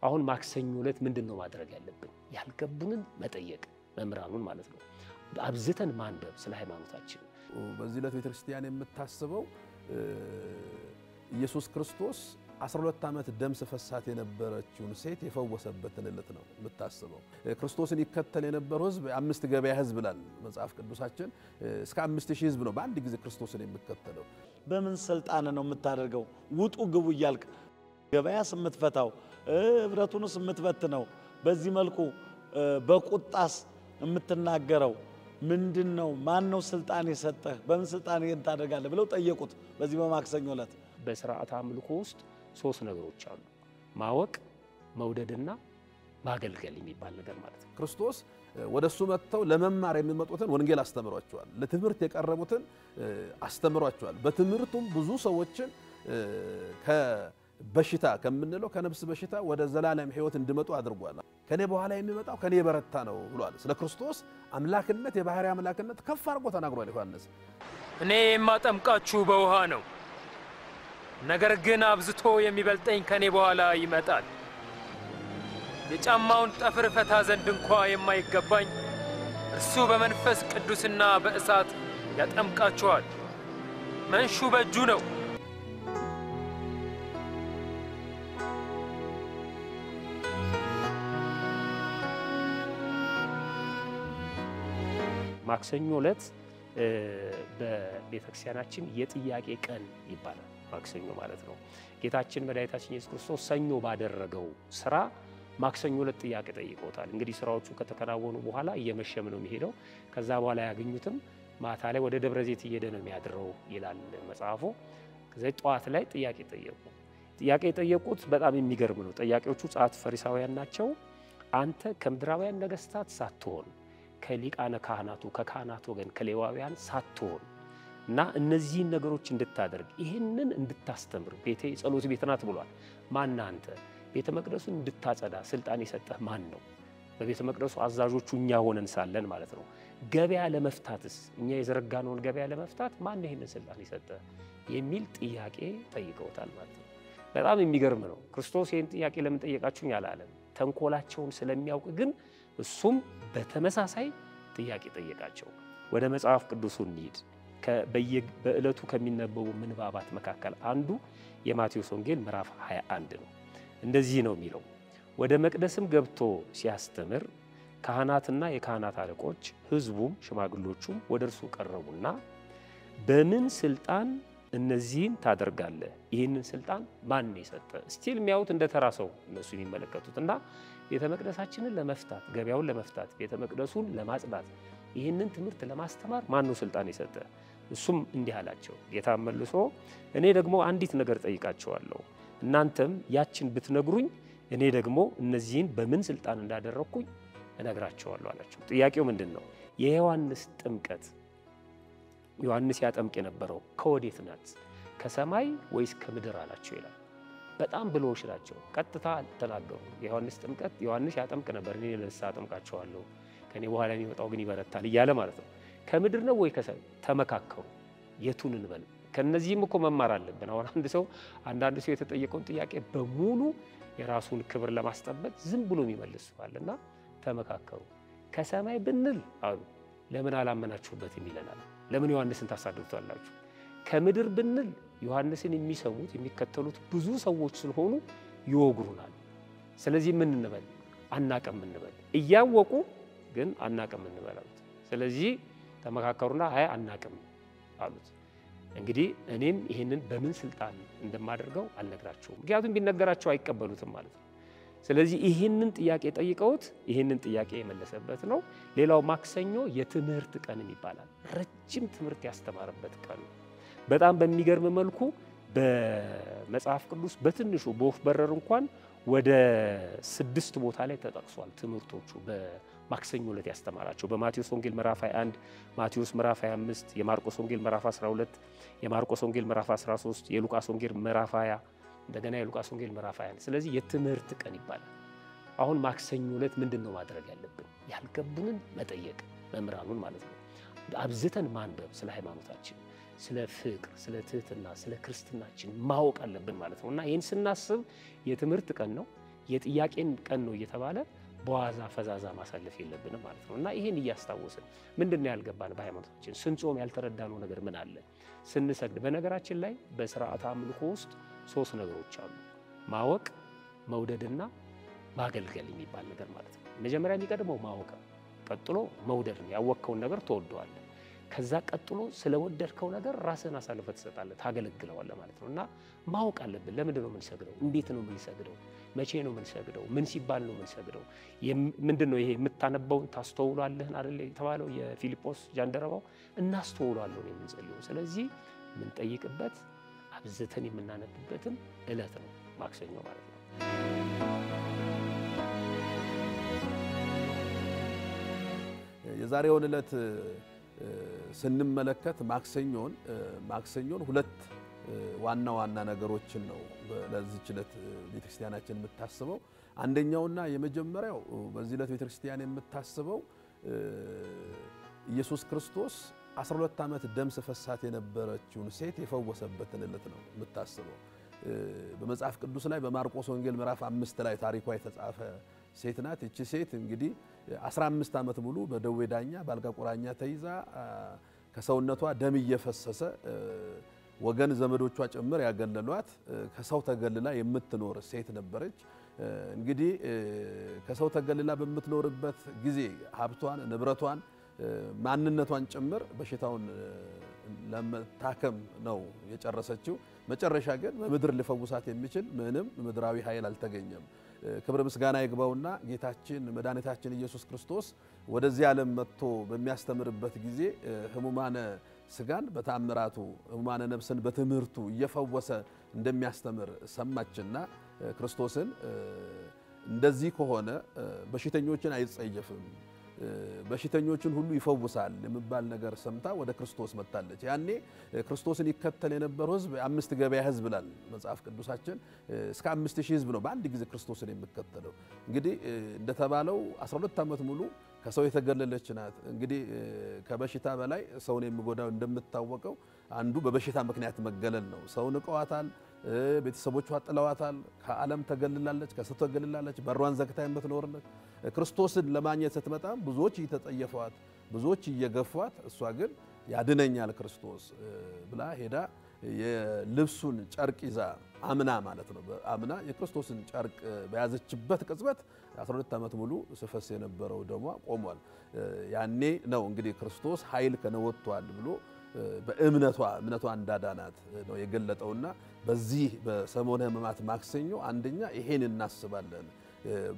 አሁን ማክሰኞ ዕለት ምንድነው ማድረግ ያለብን? ያልገቡንን መጠየቅ መምራኑን ማለት ነው። አብዝተን ማንበብ ስለ ሃይማኖታችን። በዚህ ዕለት ቤተክርስቲያን የምታስበው ኢየሱስ ክርስቶስ 12 ዓመት ደም ስፈሳት የነበረችውን ሴት የፈወሰበትን ዕለት ነው የምታስበው። ክርስቶስን ይከተል የነበረው ሕዝብ 5 ገበያ ሕዝብ ይላል መጽሐፍ ቅዱሳችን። እስከ 5000 ሕዝብ ነው በአንድ ጊዜ ክርስቶስን የሚከተለው። በምን ስልጣን ነው የምታደርገው? ውጡ ግቡ እያልክ ገበያ ስምትፈታው ህብረቱን ስምትበትነው በዚህ መልኩ በቁጣስ የምትናገረው ምንድነው? ማን ነው ስልጣን የሰጠህ? በምን ስልጣን ይሄን ታደርጋለህ ብለው ጠየቁት። በዚህ በማክሰኞ ዕለት በሥርዓተ አምልኮ ውስጥ 3 ነገሮች አሉ። ማወቅ፣ መውደድና ማገልገል የሚባል ነገር ማለት ነው። ክርስቶስ ወደሱ መጥተው ለመማር የሚመጡትን ወንጌል አስተምሯቸዋል። ለትምህርት የቀረቡትን አስተምሯቸዋል። በትምህርቱም ብዙ ሰዎችን ከበሽታ ከምንለው ከነፍስ በሽታ ወደ ዘላለም ሕይወት እንዲመጡ አድርጓል። ከኔ በኋላ የሚመጣው ከኔ በረታ ነው ብሏል። ስለ ክርስቶስ አምላክነት የባህሪ አምላክነት ከፍ አድርጎ ተናግሯል ዮሐንስ። እኔ የማጠምቃችሁ በውሃ ነው፣ ነገር ግን አብዝቶ የሚበልጠኝ ከኔ በኋላ ይመጣል። የጫማውን ጠፍር ፈታ ዘንድ እንኳ የማይገባኝ እርሱ በመንፈስ ቅዱስና በእሳት ያጠምቃችኋል። መንሹ በእጁ ነው። ማክሰኞ ዕለት በቤተክርስቲያናችን የጥያቄ ቀን ይባላል። ማክሰኞ ማለት ነው ጌታችን መድኃኒታችን ኢየሱስ ክርስቶስ ሰኞ ባደረገው ስራ ማክሰኞ ዕለት ጥያቄ ጠይቆታል። እንግዲህ ስራዎቹ ከተከናወኑ በኋላ እየመሸም ነው የሚሄደው። ከዛ በኋላ ያገኙትም ማታ ላይ ወደ ደብረ ዘይት እየሄደ ነው የሚያድረው ይላል መጽሐፉ። ከዛ ጠዋት ላይ ጥያቄ ጠየቁ። ጥያቄ የጠየቁት በጣም የሚገርም ነው። ጥያቄዎቹ ጸሐፍት ፈሪሳውያን ናቸው። አንተ ከምድራውያን ነገስታት ሳትሆን ከሊቃነ ካህናቱ ከካህናት ወገን ከሌዋውያን ሳትሆን እና እነዚህን ነገሮች እንድታደርግ ይሄንን እንድታስተምር ቤቴ ጸሎት ቤት ናት ብሏል። ማን አንተ? ቤተ መቅደሱን እንድታጸዳ ስልጣን የሰጠህ ማን ነው? በቤተ መቅደሱ አዛዦቹ እኛ ሆነን ሳለን ማለት ነው። ገበያ ለመፍታትስ እኛ የዘረጋነውን ገበያ ለመፍታት ማን ይሄንን ስልጣን የሰጠህ የሚል ጥያቄ ጠይቀውታል ማለት ነው። በጣም የሚገርም ነው። ክርስቶስ ይሄን ጥያቄ ለምን ጠየቃችሁኝ አላለም። ተንኮላቸውን ስለሚያውቅ ግን እሱም በተመሳሳይ ጥያቄ ጠየቃቸው። ወደ መጽሐፍ ቅዱሱ እንሂድ። በእለቱ ከሚነበቡ ምንባባት መካከል አንዱ የማቴዎስ ወንጌል ምዕራፍ 21 ነው። እንደዚህ ነው የሚለው። ወደ መቅደስም ገብቶ ሲያስተምር ካህናትና የካህናት አለቆች ሕዝቡም ሽማግሎቹም ወደ እርሱ ቀረቡና በምን ስልጣን እነዚህን ታደርጋለህ? ይህንን ስልጣን ማን የሰጠ? ስቲል የሚያዩት እንደ ተራ ሰው እነሱ የሚመለከቱትና ቤተ መቅደሳችንን ለመፍታት ገበያውን ለመፍታት ቤተ መቅደሱን ለማጽዳት ይህንን ትምህርት ለማስተማር ማን ነው ስልጣን የሰጠ? እሱም እንዲህ አላቸው። ጌታ መልሶ እኔ ደግሞ አንዲት ነገር ጠይቃቸዋለሁ፣ እናንተም ያችን ብትነግሩኝ እኔ ደግሞ እነዚህን በምን ስልጣን እንዳደረኩኝ እነግራቸዋለሁ አላቸው። ጥያቄው ምንድነው? የዮሐንስ ጥምቀት ዮሐንስ ያጠምቅ የነበረው ከወዴት ናት? ከሰማይ ወይስ ከምድር አላቸው ይላል። በጣም ብሎሽ ናቸው። ቀጥታ ተናገሩ። የዮሐንስ ጥምቀት ዮሐንስ ያጠምቅ ነበር፣ እኔ ለእሱ አጠምቃቸዋለሁ፣ ከኔ በኋላ የሚመጣው ግን ይበረታል እያለ ማለት ነው። ከምድር ነው ወይ ከሰማይ? ተመካከሩ። የቱን እንበል? ከነዚህም እኮ መማር አለብን። አሁን አንዳንድ ሰው የተጠየቀውን ጥያቄ በሙሉ የራሱን ክብር ለማስጠበቅ ዝም ብሎ ይመልሳልና ተመካከሩ። ከሰማይ ብንል አሉ ለምን አላመናችሁበትም ይለናል። ለምን ዮሐንስን ታሳድዱታላችሁ? ከምድር ብንል ዮሐንስን የሚሰሙት የሚከተሉት ብዙ ሰዎች ስለሆኑ ይወግሩናል። ስለዚህ ምን እንበል? አናቀም እንበል። እያወቁ ግን አናቀም እንበል አሉት። ስለዚህ ተመካከሩና አይ አናቀም አሉት። እንግዲህ እኔም ይሄንን በምን ስልጣን እንደማደርገው አልነግራቸውም፣ ምክንያቱም ቢነገራቸው አይቀበሉትም ማለት ነው። ስለዚህ ይሄንን ጥያቄ ጠይቀውት ይሄንን ጥያቄ የመለሰበት ነው። ሌላው ማክሰኞ የትምህርት ቀን ይባላል። ረጅም ትምህርት ያስተማረበት ቀን ነው። በጣም በሚገርም መልኩ በመጽሐፍ ቅዱስ በትንሹ በወፍ በረር እንኳን ወደ 6 ቦታ ላይ ተጠቅሷል ትምህርቶቹ በማክሰኞ ዕለት ያስተማራቸው። በማቴዎስ ወንጌል ምዕራፍ 21፣ ማቴዎስ ምዕራፍ 25፣ የማርቆስ ወንጌል ምዕራፍ 12፣ የማርቆስ ወንጌል ምዕራፍ 13፣ የሉቃስ ወንጌል ምዕራፍ 20፣ እንደገና የሉቃስ ወንጌል ምዕራፍ 20። ስለዚህ የትምህርት ቀን ይባላል። አሁን ማክሰኞ ዕለት ምንድነው ማድረግ ያለብን? ያልገቡንን መጠየቅ መምህራኑን ማለት ነው። አብዝተን ማንበብ ስለ ሃይማኖታችን፣ ስለ ፍቅር፣ ስለ ትህትና፣ ስለ ክርስትናችን ማወቅ አለብን ማለት ነው። እና ይህን ስናስብ የትምህርት ቀን ነው። የጥያቄን ቀን ነው እየተባለ በዋዛ ፈዛዛ ማሳለፍ የለብንም ማለት ነው። እና ይሄን እያስታወስን ምንድነው ያልገባን በሃይማኖታችን ስንጾም ያልተረዳነው ነገር ምን አለ? ስንሰግድ በነገራችን ላይ በሥርዓተ አምልኮ ውስጥ 3 ነገሮች አሉ። ማወቅ፣ መውደድና ማገልገል የሚባል ነገር ማለት ነው። መጀመሪያ የሚቀድመው ማወቅ፣ ቀጥሎ መውደድ ነው። ያወቅከውን ነገር ትወደዋለህ። ከዛ ቀጥሎ ስለወደድከው ነገር ራስህን አሳልፈህ ትሰጣለህ፣ ታገለግለዋለህ ማለት ነው። እና ማወቅ አለብን። ለምንድን ነው የምንሰግደው? እንዴት ነው የምንሰግደው? መቼ ነው የምንሰግደው? ምን ሲባል ነው የምንሰግደው? ምንድን ነው ይሄ የምታነበውን ታስተውላለህ አይደል የተባለው የፊልጶስ ጃንደረባው እናስተውላለሁ ነው የምንጸልየው። ስለዚህ የምንጠይቅበት አብዝተን የምናነብበትም ዕለት ነው ማክሰኞ ማለት ነው። የዛሬውን ዕለት ስንመለከት ማክሰኞን ሁለት ዋና ዋና ነገሮችን ነው ለዚህች ዕለት ቤተክርስቲያናችን የምታስበው። አንደኛውና የመጀመሪያው በዚህ ዕለት ቤተክርስቲያን የምታስበው ኢየሱስ ክርስቶስ 12 ዓመት ደም ሲፈሳት የነበረችውን ሴት የፈወሰበትን ዕለት ነው የምታስበው። በመጽሐፍ ቅዱስ ላይ በማርቆስ ወንጌል ምዕራፍ 5 ላይ ታሪኳ የተጻፈ ሴት ናት። እቺ ሴት እንግዲህ 15 ዓመት ሙሉ በደዌ ዳኛ በአልጋ ቁራኛ ተይዛ ከሰውነቷ ደም እየፈሰሰ ወገን ዘመዶቿ ጭምር ያገለሏት ከሰው ተገልላ የምትኖር ሴት ነበረች። እንግዲህ ከሰው ተገልላ በምትኖርበት ጊዜ ሀብቷን፣ ንብረቷን፣ ማንነቷን ጭምር በሽታውን ለመታከም ነው የጨረሰችው። መጨረሻ ግን በምድር ሊፈውሳት የሚችል ምንም ምድራዊ ኃይል አልተገኘም። ክብር ምስጋና ይግባውና ጌታችን መድኃኒታችን ኢየሱስ ክርስቶስ ወደዚህ ዓለም መጥቶ በሚያስተምርበት ጊዜ ህሙማነ ስጋን በተአምራቱ ህሙማነ ነፍስን በትምህርቱ እየፈወሰ እንደሚያስተምር ሰማችና ክርስቶስን እንደዚህ ከሆነ በሽተኞችን አይጸየፍም፣ በሽተኞችን ሁሉ ይፈውሳል የሚባል ነገር ሰምታ ወደ ክርስቶስ መጣለች። ያኔ ክርስቶስን ይከተል የነበረው ህዝብ 5 ገበያ ህዝብ ይላል መጽሐፍ ቅዱሳችን። እስከ 5000 ህዝብ ነው በአንድ ጊዜ ክርስቶስን የሚከተለው። እንግዲህ እንደተባለው 12 ዓመት ሙሉ ከሰው የተገለለች ናት። እንግዲህ ከበሽታ በላይ ሰውን የሚጎዳው እንደምታወቀው አንዱ በበሽታ ምክንያት መገለል ነው። ሰው ንቀዋታል፣ ቤተሰቦቿ ጥለዋታል፣ ከዓለም ተገልላለች፣ ከሰው ተገልላለች፣ በሯን ዘግታ የምትኖርነት። ክርስቶስን ለማግኘት ስትመጣም ብዙዎች እየተጠየፏት፣ ብዙዎች እየገፏት፣ እሷ ግን ያድነኛል ክርስቶስ ብላ ሄዳ የልብሱን ጨርቅ ይዛ አምና ማለት ነው አምና የክርስቶስን ጨርቅ በያዘችበት ቅጽበት 12 ዓመት ሙሉ ሲፈስ የነበረው ደሟ ቆሟል። ያኔ ነው እንግዲህ ክርስቶስ ኃይል ከነወጥቷል ብሎ በእምነቷ እንዳዳናት ነው የገለጠውና በዚህ በሰሞነ ሕማማት ማክሰኞ አንደኛ ይሄን እናስባለን።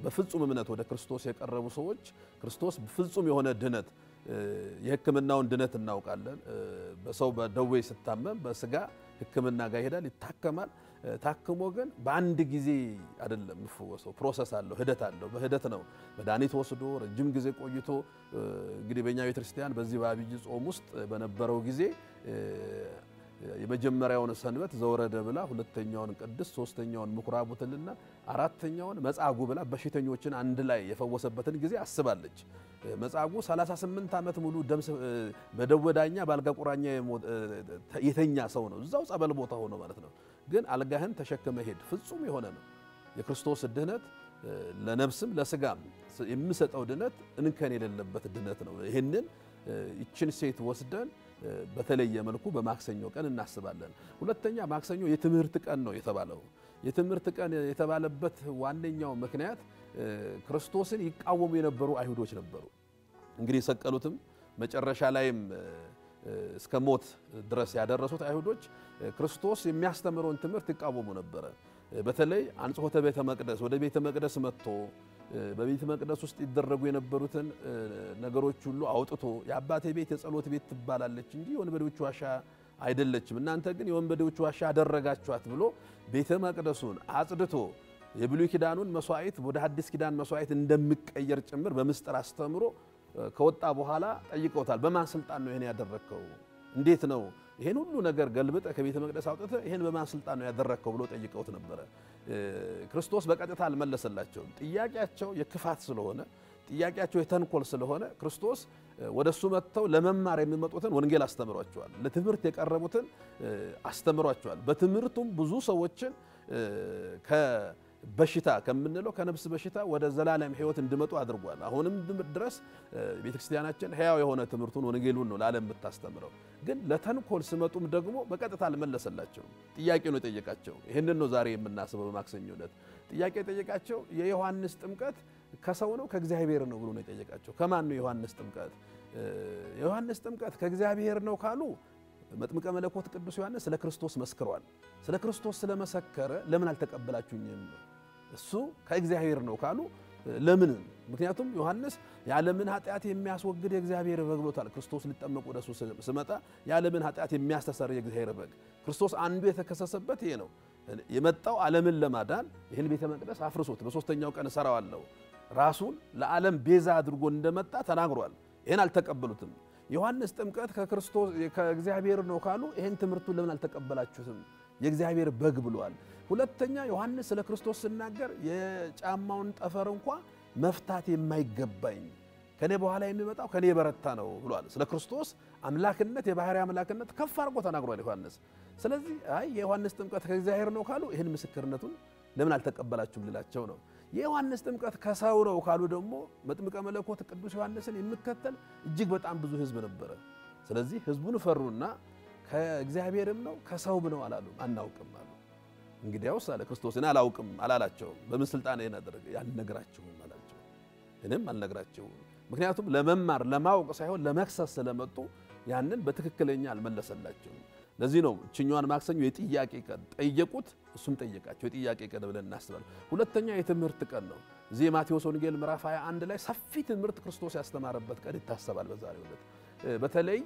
በፍጹም እምነት ወደ ክርስቶስ የቀረቡ ሰዎች ክርስቶስ ፍጹም የሆነ ድነት የሕክምናውን ድነት እናውቃለን። በሰው በደዌ ሲታመም በስጋ ሕክምና ጋር ይሄዳል፣ ይታከማል። ታክሞ ግን በአንድ ጊዜ አይደለም የሚፈወሰው። ፕሮሰስ አለው፣ ሂደት አለው። በሂደት ነው መድኃኒት ወስዶ ረጅም ጊዜ ቆይቶ እንግዲህ በእኛ ቤተክርስቲያን በዚህ በአብይ ጾም ውስጥ በነበረው ጊዜ የመጀመሪያውን ሰንበት ዘወረደ ብላ፣ ሁለተኛውን ቅድስት፣ ሶስተኛውን ምኩራብ ትልና አራተኛውን መጻጉዕ ብላ በሽተኞችን አንድ ላይ የፈወሰበትን ጊዜ አስባለች። መጻጉዕ 38 ዓመት ሙሉ በደዌ ዳኛ በአልጋ ቁራኛ የተኛ ሰው ነው። እዛው ጸበል ቦታ ሆኖ ማለት ነው። ግን አልጋህን ተሸክመ ሄድ ፍጹም የሆነ ነው። የክርስቶስ ድነት ለነፍስም ለስጋም የሚሰጠው ድነት እንከን የሌለበት ድነት ነው። ይሄንን ይችን ሴት ወስደን በተለየ መልኩ በማክሰኞ ቀን እናስባለን። ሁለተኛ ማክሰኞ የትምህርት ቀን ነው የተባለው። የትምህርት ቀን የተባለበት ዋነኛው ምክንያት ክርስቶስን ይቃወሙ የነበሩ አይሁዶች ነበሩ። እንግዲህ የሰቀሉትም መጨረሻ ላይም እስከ ሞት ድረስ ያደረሱት አይሁዶች ክርስቶስ የሚያስተምረውን ትምህርት ይቃወሙ ነበረ። በተለይ አንጽሖተ ቤተ መቅደስ ወደ ቤተ መቅደስ መጥቶ በቤተ መቅደስ ውስጥ ይደረጉ የነበሩትን ነገሮች ሁሉ አውጥቶ የአባቴ ቤት የጸሎት ቤት ትባላለች እንጂ የወንበዴዎች ዋሻ አይደለችም፣ እናንተ ግን የወንበዴዎች ዋሻ አደረጋችኋት ብሎ ቤተ መቅደሱን አጽድቶ የብሉይ ኪዳኑን መስዋዕት ወደ ሐዲስ ኪዳን መስዋዕት እንደሚቀየር ጭምር በምስጢር አስተምሮ ከወጣ በኋላ ጠይቀውታል። በማን ስልጣን ነው ይሄን ያደረከው? እንዴት ነው ይሄን ሁሉ ነገር ገልብጠ ከቤተ መቅደስ አውጥተ ይሄን በማን ስልጣን ነው ያደረከው ብሎ ጠይቀውት ነበር። ክርስቶስ በቀጥታ አልመለሰላቸውም። ጥያቄያቸው የክፋት ስለሆነ፣ ጥያቄያቸው የተንኮል ስለሆነ ክርስቶስ ወደሱ መጥተው ለመማር የሚመጡትን ወንጌል አስተምሯቸዋል። ለትምህርት የቀረቡትን አስተምሯቸዋል። በትምህርቱም ብዙ ሰዎችን በሽታ ከምንለው ከነፍስ በሽታ ወደ ዘላለም ሕይወት እንዲመጡ አድርጓል። አሁንም ድረስ ቤተክርስቲያናችን ሕያው የሆነ ትምህርቱን ወንጌሉን ነው ለዓለም የምታስተምረው። ግን ለተንኮል ስመጡም ደግሞ በቀጥታ አልመለሰላቸውም። ጥያቄ ነው የጠየቃቸው። ይህንን ነው ዛሬ የምናስበው። በማክሰኞ ዕለት ጥያቄ የጠየቃቸው የዮሐንስ ጥምቀት ከሰው ነው ከእግዚአብሔር ነው ብሎ ነው የጠየቃቸው። ከማን ነው የዮሐንስ ጥምቀት? የዮሐንስ ጥምቀት ከእግዚአብሔር ነው ካሉ መጥምቀ መለኮት ቅዱስ ዮሐንስ ስለ ክርስቶስ መስክሯል። ስለ ክርስቶስ ስለመሰከረ ለምን አልተቀበላችሁኝም? እሱ ከእግዚአብሔር ነው ካሉ ለምን? ምክንያቱም ዮሐንስ የዓለምን ኃጢአት የሚያስወግድ የእግዚአብሔር በግ ብሎታል። ክርስቶስ ሊጠመቅ ወደሱ ስመጣ የዓለምን ኃጢአት የሚያስተሰርይ የእግዚአብሔር በግ። ክርስቶስ አንዱ የተከሰሰበት ይሄ ነው። የመጣው ዓለምን ለማዳን ይህን ቤተ መቅደስ አፍርሶት በሶስተኛው ቀን እሰራዋለሁ ራሱን ለዓለም ቤዛ አድርጎ እንደመጣ ተናግሯል። ይሄን አልተቀበሉትም። ዮሐንስ ጥምቀት ከክርስቶስ ከእግዚአብሔር ነው ካሉ ይሄን ትምህርቱን ለምን አልተቀበላችሁትም? የእግዚአብሔር በግ ብሏል። ሁለተኛ ዮሐንስ ስለ ክርስቶስ ሲናገር የጫማውን ጠፈር እንኳን መፍታት የማይገባኝ ከኔ በኋላ የሚመጣው ከኔ የበረታ ነው ብሏል። ስለ ክርስቶስ አምላክነት የባህሪ አምላክነት ከፍ አድርጎ ተናግሯል ዮሐንስ። ስለዚህ አይ የዮሐንስ ጥምቀት ከእግዚአብሔር ነው ካሉ ይሄን ምስክርነቱን ለምን አልተቀበላችሁም ልላቸው ነው። የዮሐንስ ጥምቀት ከሰው ነው ካሉ ደግሞ መጥምቀ መለኮት ቅዱስ ዮሐንስን የሚከተል እጅግ በጣም ብዙ ሕዝብ ነበረ። ስለዚህ ሕዝቡን ፈሩና ከእግዚአብሔርም ነው ከሰውም ነው አላሉ። አናውቅም አሉ። እንግዲያውስ አለ ክርስቶስን አላውቅም አላላቸውም። በምን ስልጣን ይሄን አደረገ? ያልነግራቸውም አላቸው። እኔም አልነግራቸውም። ምክንያቱም ለመማር ለማወቅ ሳይሆን ለመክሰስ ስለመጡ ያንን በትክክለኛ አልመለሰላቸውም። ለዚህ ነው እችኛዋን ማክሰኞ የጥያቄ ቀን ጠየቁት፣ እሱም ጠየቃቸው። የጥያቄ ቀን ብለን እናስባለን። ሁለተኛ የትምህርት ቀን ነው። እዚህ ማቴዎስ ወንጌል ምዕራፍ 21 ላይ ሰፊ ትምህርት ክርስቶስ ያስተማረበት ቀን ይታሰባል። በዛሬው ዕለት በተለይ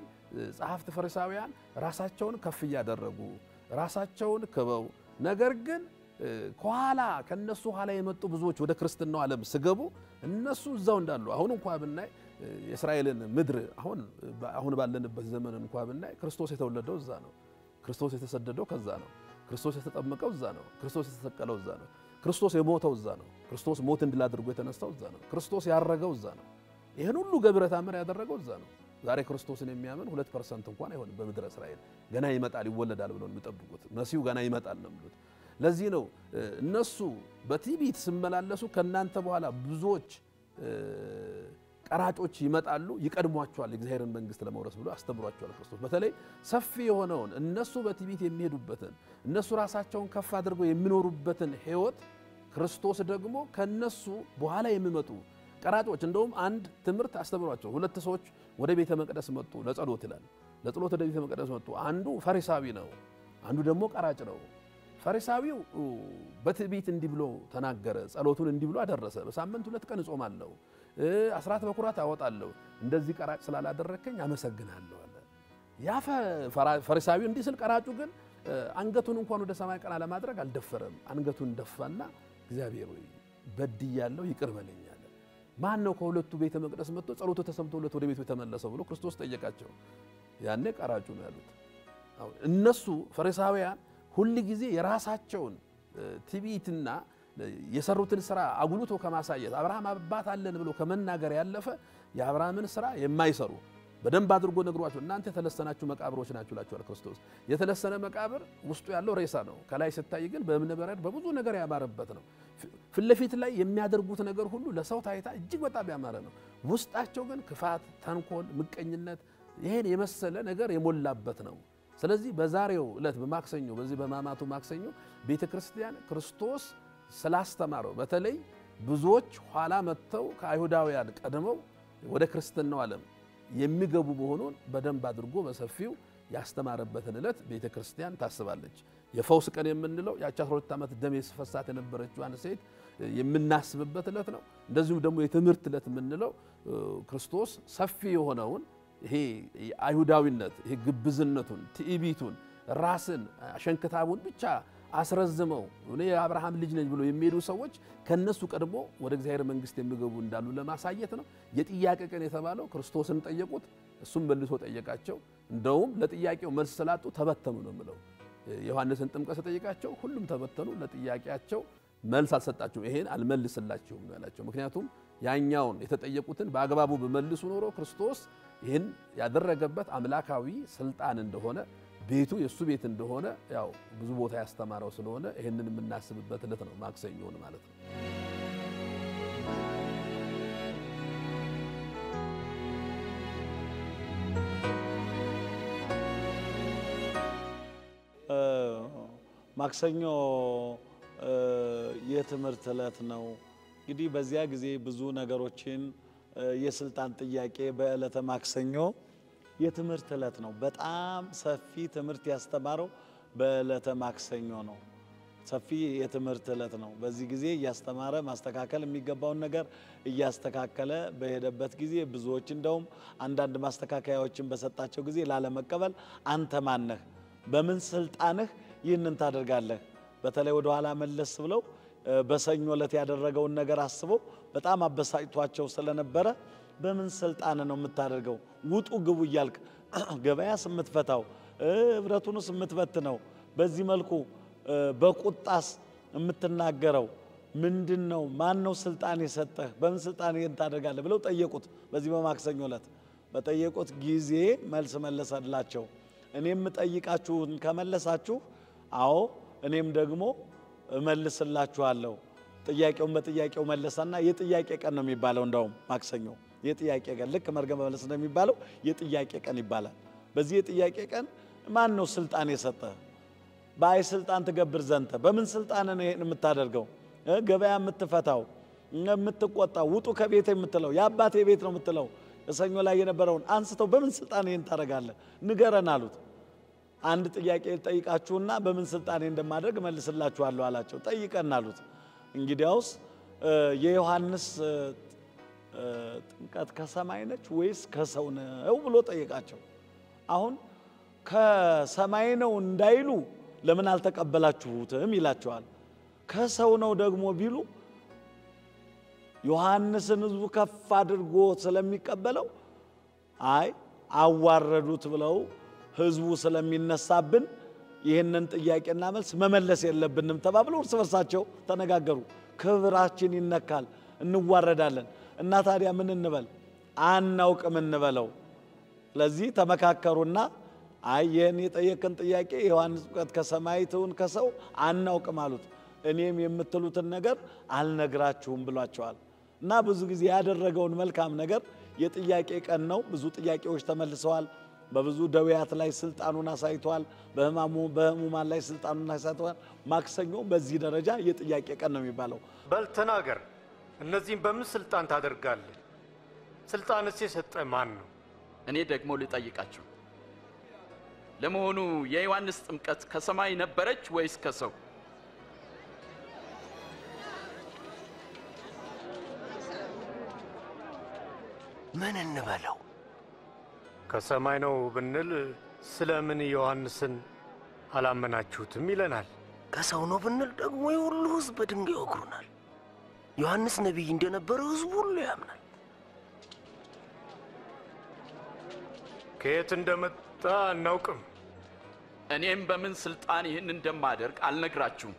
ጸሐፍት ፈሪሳውያን ራሳቸውን ከፍ እያደረጉ ራሳቸውን ክበው፣ ነገር ግን ከኋላ ከነሱ ኋላ የመጡ ብዙዎች ወደ ክርስትናው ዓለም ሲገቡ እነሱ እዛው እንዳሉ አሁን እንኳን ብናይ የእስራኤልን ምድር አሁን ባለንበት ዘመን እንኳን ብናይ ክርስቶስ የተወለደው እዛ ነው። ክርስቶስ የተሰደደው ከዛ ነው። ክርስቶስ የተጠመቀው እዛ ነው። ክርስቶስ የተሰቀለው እዛ ነው። ክርስቶስ የሞተው እዛ ነው። ክርስቶስ ሞት እንድል አድርጎ የተነሳው እዛ ነው። ክርስቶስ ያረገው እዛ ነው። ይሄን ሁሉ ገብረ ተአምር ያደረገው እዛ ነው። ዛሬ ክርስቶስን የሚያምን 2% እንኳን አይሆንም በምድረ እስራኤል። ገና ይመጣል ይወለዳል ብለው የሚጠብቁት መሲሁ ገና ይመጣል ነው የሚሉት። ለዚህ ነው እነሱ በትዕቢት ሲመላለሱ ከናንተ በኋላ ብዙዎች ቀራጮች ይመጣሉ ይቀድሟቸዋል የእግዚአብሔርን መንግስት ለመውረስ ብሎ አስተምሯቸዋል ክርስቶስ። በተለይ ሰፊ የሆነውን እነሱ በትዕቢት የሚሄዱበትን እነሱ ራሳቸውን ከፍ አድርገው የሚኖሩበትን ሕይወት ክርስቶስ ደግሞ ከነሱ በኋላ የሚመጡ ቀራጮች እንደውም አንድ ትምህርት አስተምሯቸው። ሁለት ሰዎች ወደ ቤተ መቅደስ መጡ ለጸሎት ይላል። ለጸሎት ወደ ቤተ መቅደስ መጡ። አንዱ ፈሪሳዊ ነው፣ አንዱ ደግሞ ቀራጭ ነው። ፈሪሳዊው በትዕቢት እንዲህ ብሎ ተናገረ። ጸሎቱን እንዲህ ብሎ አደረሰ። በሳምንት 2 ቀን እጾማለሁ፣ አስራት በኩራት አወጣለሁ፣ እንደዚህ ቀራጭ ስላላደረከኝ አመሰግናለሁ አለ። ያ ፈሪሳዊው እንዲህ ስል ቀራጩ ግን አንገቱን እንኳን ወደ ሰማይ ቀና ለማድረግ አልደፈረም። አንገቱን ደፋና እግዚአብሔር ሆይ በድያለሁ ይቅር በለኝ አለ። ማን ነው ከሁለቱ ቤተ መቅደስ መጥቶ ጸሎቱ ተሰምቶለት ወደ ቤቱ የተመለሰው ብሎ ክርስቶስ ጠየቃቸው። ያኔ ቀራጩ ነው ያሉት። እነሱ ፈሪሳውያን ሁሉ ጊዜ የራሳቸውን ትዕቢትና የሰሩትን ስራ አጉልቶ ከማሳየት አብርሃም አባት አለን ብሎ ከመናገር ያለፈ የአብርሃምን ስራ የማይሰሩ በደንብ አድርጎ ነግሯቸው እናንተ የተለሰናችሁ መቃብሮች ናችሁ ላችኋል ክርስቶስ። የተለሰነ መቃብር ውስጡ ያለው ሬሳ ነው። ከላይ ሲታይ ግን በእብነ በረድ በብዙ ነገር ያማረበት ነው። ፊት ለፊት ላይ የሚያደርጉት ነገር ሁሉ ለሰው ታይታ እጅግ በጣም ያማረ ነው። ውስጣቸው ግን ክፋት፣ ተንኮል፣ ምቀኝነት ይሄን የመሰለ ነገር የሞላበት ነው። ስለዚህ በዛሬው ዕለት በማክሰኞ በዚህ በማማቱ ማክሰኞ ቤተክርስቲያን ክርስቶስ ስላስተማረው በተለይ ብዙዎች ኋላ መጥተው ከአይሁዳውያን ቀድመው ወደ ክርስትናው ዓለም የሚገቡ መሆኑን በደንብ አድርጎ በሰፊው ያስተማረበትን ዕለት ቤተክርስቲያን ታስባለች። የፈውስ ቀን የምንለው ያቺ 12 ዓመት ደም የፈሳት የነበረችዋን ሴት የምናስብበት ዕለት ነው። እንደዚሁም ደግሞ የትምህርት ዕለት የምንለው ክርስቶስ ሰፊ የሆነውን ይሄ አይሁዳዊነት ይሄ ግብዝነቱን ትዕቢቱን ራስን አሸንክታቡን ብቻ አስረዝመው እኔ የአብርሃም ልጅ ነኝ ብሎ የሚሄዱ ሰዎች ከነሱ ቀድሞ ወደ እግዚአብሔር መንግስት የሚገቡ እንዳሉ ለማሳየት ነው። የጥያቄ ቀን የተባለው ክርስቶስን ጠየቁት፣ እሱም መልሶ ጠየቃቸው። እንደውም ለጥያቄው መልስ ስላጡ ተበተኑ ነው የሚለው። ዮሐንስን ጥምቀት ጠየቃቸው፣ ሁሉም ተበተኑ። ለጥያቄያቸው መልስ አልሰጣቸውም። ይሄን አልመልስላችሁም ነው ያላቸው። ምክንያቱም ያኛውን የተጠየቁትን በአግባቡ በመልሱ ኖሮ ክርስቶስ ይህን ያደረገበት አምላካዊ ስልጣን እንደሆነ ቤቱ የሱ ቤት እንደሆነ ያው ብዙ ቦታ ያስተማረው ስለሆነ ይሄንን የምናስብበት ዕለት ነው ማክሰኞን ማለት ነው። ማክሰኞ የትምህርት ዕለት ነው። እንግዲህ በዚያ ጊዜ ብዙ ነገሮችን የስልጣን ጥያቄ በዕለተ ማክሰኞ የትምህርት ዕለት ነው። በጣም ሰፊ ትምህርት ያስተማረው በዕለተ ማክሰኞ ነው። ሰፊ የትምህርት ዕለት ነው። በዚህ ጊዜ እያስተማረ ማስተካከል የሚገባውን ነገር እያስተካከለ በሄደበት ጊዜ ብዙዎች እንደውም አንዳንድ ማስተካከያዎችን በሰጣቸው ጊዜ ላለመቀበል አንተ ማነህ? በምን ስልጣንህ ይህንን ታደርጋለህ? በተለይ ወደ ኋላ መለስ ብለው በሰኞ ዕለት ያደረገውን ነገር አስበው በጣም አበሳጭቷቸው ስለነበረ በምን ስልጣን ነው የምታደርገው? ውጡ ግቡ እያልክ ገበያስ የምትፈታው ህብረቱንስ የምትበትነው በዚህ መልኩ በቁጣስ የምትናገረው ምንድነው? ማን ነው ስልጣን የሰጠህ? በምን ስልጣን ይህን ታደርጋለህ? ብለው ጠየቁት። በዚህ በማክሰኞ ዕለት በጠየቁት ጊዜ መልስ መለሰላቸው። እኔም ጠይቃችሁን ከመለሳችሁ አዎ እኔም ደግሞ እመልስላችኋለሁ። ጥያቄውን በጥያቄው መለሰና የጥያቄ ቀን ነው የሚባለው። እንደውም ማክሰኞ የጥያቄ ቀን ልክ መርገም መመለስ እንደሚባለው የጥያቄ ቀን ይባላል። በዚህ የጥያቄ ቀን ማን ነው ስልጣን የሰጠ? በአይ ስልጣን ትገብር ዘንተ በምን ስልጣን ነው ይሄን የምታደርገው? ገበያ የምትፈታው የምትቆጣው ውጡ ከቤት የምትለው የአባቴ ቤት ነው የምትለው ሰኞ ላይ የነበረውን አንስተው በምን ስልጣን ይሄን ታደርጋለህ? ንገረን አሉት። አንድ ጥያቄ ጠይቃችሁና በምን ስልጣን እንደማደርግ መልስላችኋለሁ አላቸው። ጠይቀን አሉት። እንግዲያውስ የዮሐንስ ጥምቀት ከሰማይ ነች ወይስ ከሰው ነው ብሎ ጠይቃቸው። አሁን ከሰማይ ነው እንዳይሉ ለምን አልተቀበላችሁትም ይላቸዋል። ከሰው ነው ደግሞ ቢሉ ዮሐንስን ሕዝቡ ከፍ አድርጎ ስለሚቀበለው አይ አዋረዱት ብለው ሕዝቡ ስለሚነሳብን ይህንን ጥያቄና መልስ መመለስ የለብንም ተባብለው እርስ በርሳቸው ተነጋገሩ። ክብራችን ይነካል፣ እንዋረዳለን እና ታዲያ ምን እንበል? አናውቅም እንበለው። ስለዚህ ተመካከሩና አይ ይህን የጠየቅን ጥያቄ ዮሐንስ ጥምቀት ከሰማይ ትሁን ከሰው አናውቅም አሉት። እኔም የምትሉትን ነገር አልነግራችሁም ብሏቸዋል። እና ብዙ ጊዜ ያደረገውን መልካም ነገር የጥያቄ ቀን ነው። ብዙ ጥያቄዎች ተመልሰዋል። በብዙ ደዌያት ላይ ስልጣኑን አሳይቷል። በህሙማን ላይ ስልጣኑን አሳይቷል። ማክሰኞ በዚህ ደረጃ የጥያቄ ቀን ነው የሚባለው። በል ተናገር፣ እነዚህን በምን ስልጣን ታደርጋለህ? ስልጣንስ የሰጠ ማን ነው? እኔ ደግሞ ልጠይቃችሁ፣ ለመሆኑ የዮሐንስ ጥምቀት ከሰማይ ነበረች ወይስ ከሰው? ምን እንበለው? ከሰማይ ነው ብንል ስለምን ዮሐንስን አላመናችሁትም ይለናል። ከሰው ነው ብንል ደግሞ የሁሉ ሕዝብ በድንጋይ ይወግሩናል። ዮሐንስ ነቢይ እንደነበረ ሕዝቡ ሁሉ ያምናል። ከየት እንደመጣ አናውቅም። እኔም በምን ስልጣን ይህን እንደማደርግ አልነግራችሁም።